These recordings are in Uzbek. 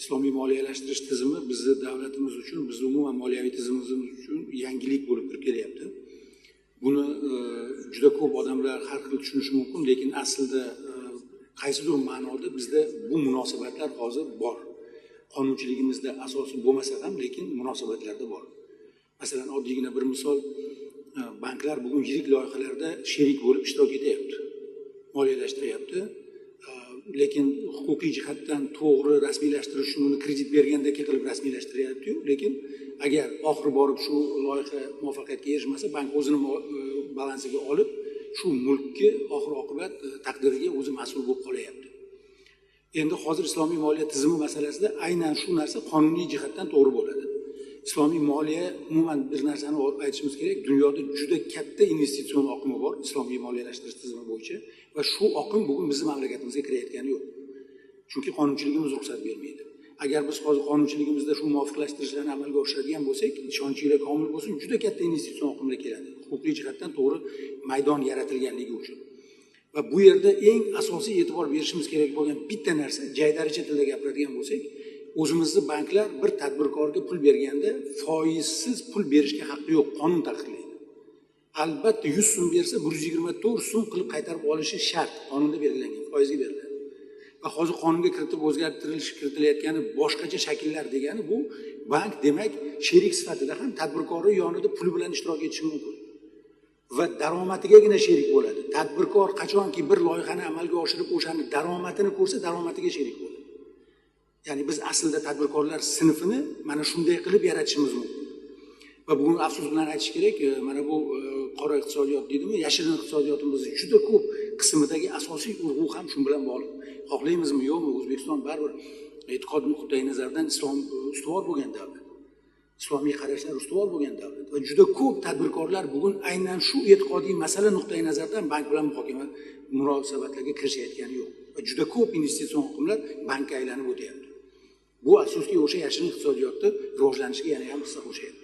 Islomiy moliyalashtirish tizimi bizni davlatimiz uchun, bizni umuman moliyaviy tizimimiz uchun yangilik bo'lib kirib kelyapti. Buni juda ko'p odamlar har xil tushunishi mumkin, lekin aslida qaysidir ma'noda bizda bu munosabatlar hozir bor. Qonunchiligimizda asosi bo'lmasa ham, lekin munosabatlarda bor. Masalan, oddiygina bir misol, banklar bugun yirik loyihalarda sherik bo'lib ishtirok etyapti, moliyalashtiryapti. Lekin huquqiy jihatdan to'g'ri rasmiylashtirish uchun uni kredit bergandek qilib rasmiylashtiryapti-yu, lekin agar oxiri borib shu loyiha muvaffaqiyatga erishmasa, bank o'zini balansiga olib, shu mulkni oxir-oqibat taqdiriga o'zi mas'ul bo'lib qolyapti. Endi hozir islomiy moliya tizimi masalasida aynan shu narsa qonuniy jihatdan to'g'ri bo'ladi. Islomiy moliya umuman bir narsani aytishimiz kerak, dunyoda juda katta investitsion oqimi bor islomiy moliyalashtirish tizimi bo'yicha va shu oqim bugun bizning mamlakatimizga kirayotgani yo'q. Chunki qonunchiligimiz ruxsat bermaydi. Agar biz hozir qonunchiligimizda shu muvofiqlashtirishlarni amalga oshiradigan bo'lsak, ishonchinglar komil bo'lsin, juda katta investitsion oqimlar keladi. Huquqiy jihatdan to'g'ri maydon yaratilganligi uchun. Va bu yerda eng asosiy e'tibor berishimiz kerak bo'lgan bitta narsa, jaydaricha tilda gapiradigan bo'lsak, o'zimizni banklar bir tadbirkorga pul berganda foizsiz pul berishga haqqi yo'q, qonun taqiqlaydi. Albatta 100 so'm bersa 124 so'm qilib qaytarib olishi shart, qonunda belgilangan, foizga beriladi. Va hozir qonunga kiritib kiritilayotgani boshqacha shakllar degani bu bank demak sherik sifatida ham tadbirkorning yonida puli bilan ishtirok etishi mumkin. Va daromadigagina sherik bo'ladi. Tadbirkor qachonki bir loyihani amalga oshirib o'shani daromadini ko'rsa, daromadiga sherik bo'ladi. Ya'ni biz aslida tadbirkorlar sinfini mana shunday qilib yaratishimiz mumkin. Va bugun afsus bilan aytish kerak, mana bu qora iqtisodiyot deydimi, yashirin iqtisodiyotimizning juda ko'p qismidagi asosiy urg'u ham shu bilan bog'liq. Xohlaymizmi, yo'qmi, O'zbekiston baribir e'tiqod nuqtai nazaridan islom ustuvor bo'lgan davlat. Islomiy qarashlar ustuvor bo'lgan davlat va juda ko'p tadbirkorlar bugun aynan shu e'tiqodiy masala nuqtai nazaridan bank bilan muhokama munosabatlarga kirishayotgani yo'q. Va juda ko'p investitsion oqimlar bankka aylanib o'tyapti. Bu afsuski o'sha yashirin iqtisodiyotni rivojlanishiga yana ham hissa qo'shadi.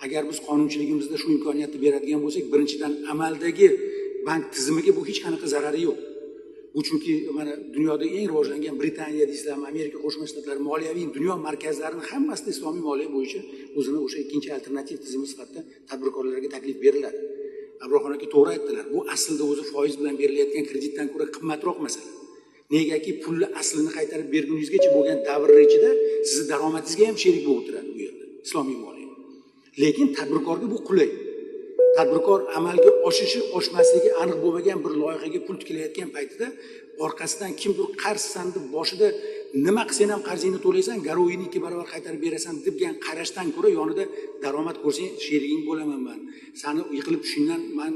Agar biz qonunchiligimizda shu imkoniyatni beradigan bo'lsak, birinchidan amaldagi bank tizimiga bu hech qanaqa zarari yo'q. Bu chunki mana dunyodagi eng rivojlangan Britaniya deysizlarmi, Amerika Qo'shma Shtatlari moliyaviy dunyo markazlarining hammasida islomiy moliya bo'yicha o'zini o'sha ikkinchi alternativ tizim sifatida tadbirkorlarga taklif beriladi. Abrorxon aka to'g'ri aytdilar. Bu aslida o'zi foiz bilan berilayotgan kreditdan ko'ra qimmatroq masala. Negaki pulni aslini qaytarib berguningizgacha bo'lgan davrlar ichida sizni daromadingizga ham sherik bo'lib o'tiradi bu yerda islomiy moliya. Lekin tadbirkorga bu qulay. Tadbirkor amalga oshishi, oshmasligi aniq bo'lmagan bir loyihaga pul tikilayotgan paytida orqasidan kimdir qarzsan deb boshida nima qilsan ham qarzingni to'laysan, garovingni 2 barobar qaytarib berasan degan qarashdan ko'ra yonida daromad ko'rsang sheriging bo'laman men. Sani yiqilib tushingdan men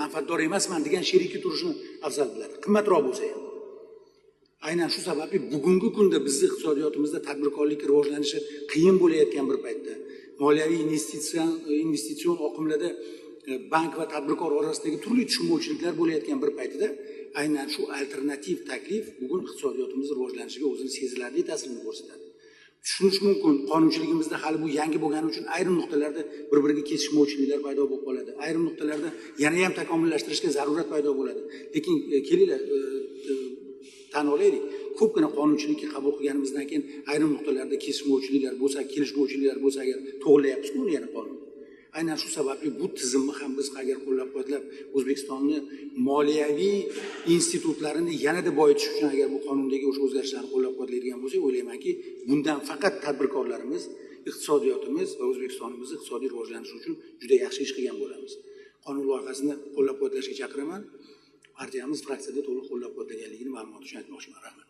manfaatdor emasman degan sherikka turishni afzal biladi. Qimmatroq bo'lsa ham. Aynan shu sababli bugungi kunda bizning iqtisodiyotimizda tadbirkorlik rivojlanishi qiyin bo'layotgan bir paytda, moliyaviy investitsion oqimlarda bank va tadbirkor orasidagi turli tushunmovchiliklar bo'layotgan bir paytida aynan shu alternativ taklif bugun iqtisodiyotimiz rivojlanishiga o'zini sezilarli ta'sirini ko'rsatadi. Tushunish mumkin, qonunchiligimizda hali bu yangi bo'lgani uchun ayrim nuqtalarda bir-biriga kesishmovchiliklar paydo bo'lib qoladi. Ayrim nuqtalarda yana ham takomillashtirishga zarurat paydo bo'ladi. Lekin kelinglar tan olaylik, ko'pgina qonunchilikka qabul qilganimizdan keyin ayrim nuqtalarda kesishmovchiliklar bo'lsa, kelishmovchiliklar bo'lsa, agar to'g'rilayapsiz-ku yana qonun. Aynan shu sababli bu tizimni ham biz agar qo'llab-quvvatlab O'zbekistonning moliyaviy institutlarini yanada boyitish uchun agar bu qonundagi o'sha o'zgarishlarni qo'llab-quvvatlaydigan bo'lsak, o'ylaymanki, bundan faqat tadbirkorlarimiz, iqtisodiyotimiz va O'zbekistonimizning iqtisodiy rivojlanishi uchun juda yaxshi ish qilgan bo'lamiz. Qonun loyihasini qo'llab-quvvatlashga chaqiraman. Partiyamiz fraksiyada to'liq qo'llab-quvvatlaganligini ma'lumot uchun aytmoqchiman. Rahmat.